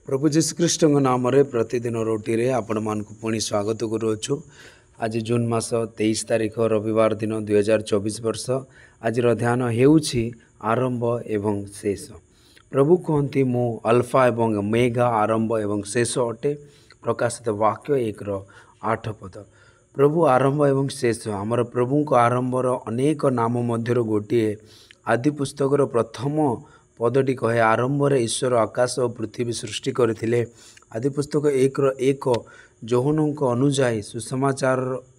प्रभु जीशुख्रीष्ट नाम प्रतिदिन रोटी रे आपण मानक पुणी स्वागत करुछु। आज जून मास 23 तारिख रविवार दिन 2024 वर्ष। आज ध्यान हेउछि आरंभ एवं शेष। प्रभु कहती मु अल्फा एवं ओमेगा आरंभ एवं शेष अटे। प्रकाशित वाक्य 1:8 पद। प्रभु आरंभ एवं शेष आमर प्रभु को आरंभर अनेक नाम मध्य गोटे आदि पुस्तकर प्रथम पदटी कहे आरंभ रे ईश्वर आकाश और पृथ्वी सृष्टि करथिले। आदि पुस्तक 1:1 जोहनक अनुजाई सुसमाचार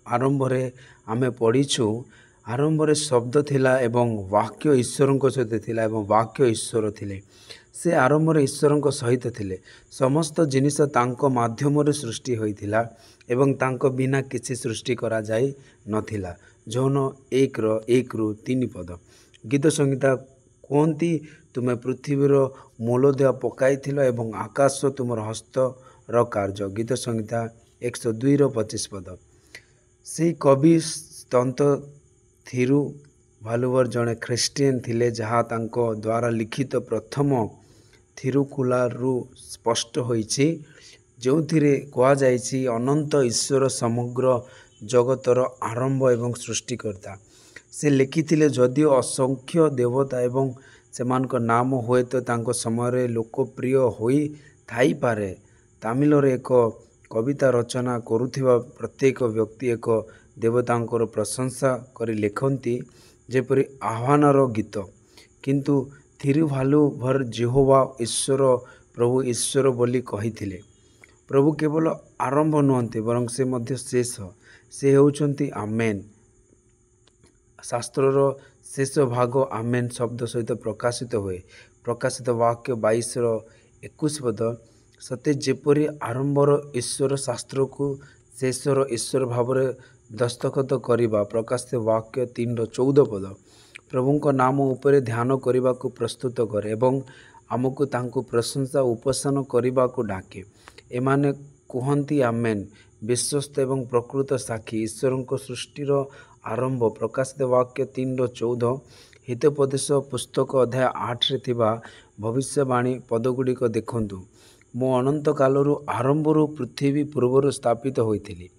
आरंभ रे आमे पढ़ीछु। आरंभ रे शब्द थिला एवं वाक्य ईश्वर सहित थिला एवं वाक्य ईश्वर थिले। से आरंभ रे ईश्वर सहित थिले। समस्त जिनिस तांको माध्यम रे सृष्टि होइथिला एवं तांको बिना किछि सृष्टि करा जाई नथिला। जोहन 1:1-3 पद। गीत संहिता कहती तुमे पृथ्वीर मूलदेह पकाइथिल एवं आकाश तुमर हस्तर कार्य। गीत संहिता 102:25 पद। से कवि संत थिरुभालुवर जड़े ख्रीस्टियन थिले जहाँ तांको द्वारा लिखित प्रथम थिरुकुलारू स्पष्ट होइछि जो कह जाइछि अनंत ईश्वर समग्र जगतर आरंभ एवं सृष्टिकर्ता। से लिखिथिले जदिओ असंख्य देवता एवं सेमानक नाम हुए तो तांको समय लोकप्रिय होई थाई पारे। तमिल रे एक कविता रचना करुथिबा प्रत्येक व्यक्ति एक देवतांकर प्रशंसा करी लिखंती जेपरि आह्वानर गीत। किंतु थिरुभालुवर जेहोवा ईश्वर प्रभु ईश्वर बोली कहिथिले। प्रभु केवल आरंभ नुहंती बरं से मध्य शेष। से हेउचंती आमेन। शास्त्रर शेष भाग आमेन शब्द सहित प्रकाशित हुए। प्रकाशित वाक्य 22:21 पद। सते जेपरि आरंभर ईश्वर शास्त्र को शेषर ईश्वर भाव दस्तखत करिबा। प्रकाशित वाक्य 3:14 पद। प्रभुଙ୍କ नाम उपरे ध्यान करने को प्रस्तुत करे एवं आमको तांको प्रशंसा उपासना करने को डाके। एमाने कहती आमेन विश्वस्त एवं प्रकृत साक्षी ईश्वर सृष्टिर आरंभ। प्रकाशित वाक्य 3:14। हितोपदेश पुस्तक अध्याय 8 रे थिबा भविष्यवाणी पदगुड़िक देखंतु। मो अनंत कालरू आरंभरू पृथ्वी पूर्वर स्थापित होइथिली।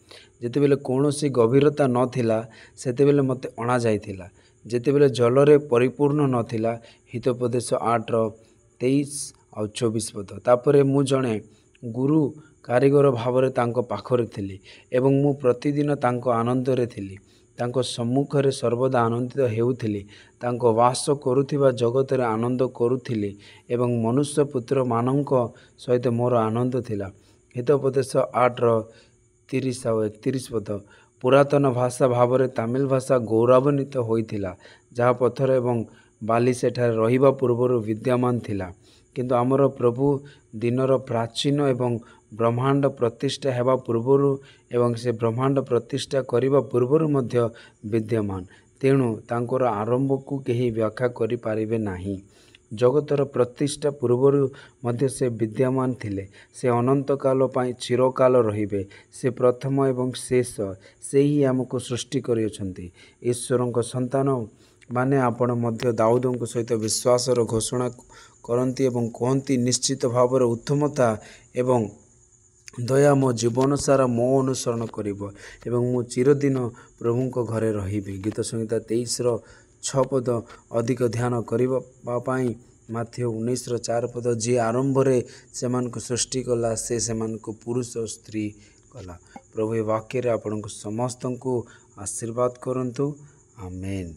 जेतेबेले कौनसी गभीरता नथिला सेतेबेले मते अणा जाइथिला। जेतेबेले जलरे परिपूर्ण नथिला। हितोपदेश 8:23-24 पद। तापरे मु जणे गुरु कारीगर भावरे तांको पाखरे थिली एवं मु प्रतिदिन तांको आनंदरे थिली। तांको सम्मुखरे सर्वदा आनंदित हेउथिली। तांको वास करुथिबा जगतरे आनंद करुथिली एवं मनुष्य पुत्र मानक सहित मोर आनंद थिला। हितोपदेश 8:30-31 पद। पुरातन भाषा भावरे तमिल भाषा गौरवान्वित होइथिला जहाँ पत्थर एवं बाली सेठारे रहिबा पूर्वर विद्यमान थिला। किंतु आमर प्रभु दिनर प्राचीन एवं ब्रह्मांड प्रतिष्ठा हेबा पूर्वर एवं से ब्रह्मांड प्रतिष्ठा करिबा पूर्वर मध्य विद्यमान। तेणु तांकर आरंभ को केही व्याख्या करि पारिबे नाही। जगतर प्रतिष्ठा पूर्वर मध्य से विद्यमान थिले। से अनंत काल पाई चिरकाल रहिबे। से प्रथम एवं शेष। से ही हमको सृष्टि करियछंती। ईश्वरଙ୍କ संतान माने आपण मध्य दाऊदଙ୍କ सहित विश्वासर घोषणा करती एवं कहती निश्चित भाव उत्तमता एवं दया मो जीवन सारा मो अनुसरण करिबो एवं मु चिरदिन प्रभुଙ୍କ घरे रहिबे। गीत संहिता 23:6 पद। अधिक ध्यान करबा पाई माथ्यू 19:4 पद। जी आरंभ रे सेमानक सृष्टि कला से सेमानक पुरुष और स्त्री कला। प्रभु वाक्य रे आपनको समस्त को आशीर्वाद करंतु। आमेन।